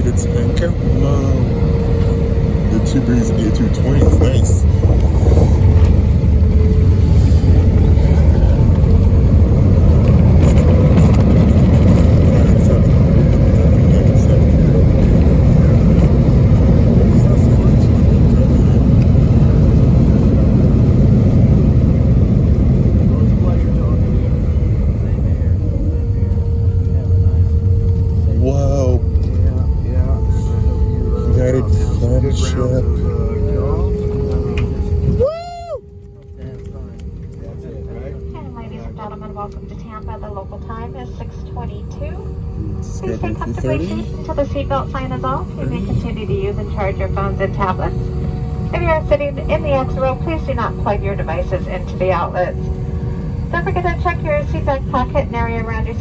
the tanker. Wow. The Two Breeze A220 is nice. Wow. United Friendship. And ladies and gentlemen, welcome to Tampa. The local time is 6:22. Please stay Discovery comfortably 330. seated until the seatbelt sign is off. You may continue to use and charge your phones and tablets. If you are sitting in the exit row, please do not plug your devices into the outlets. Don't forget to check your seat back pocket and area around your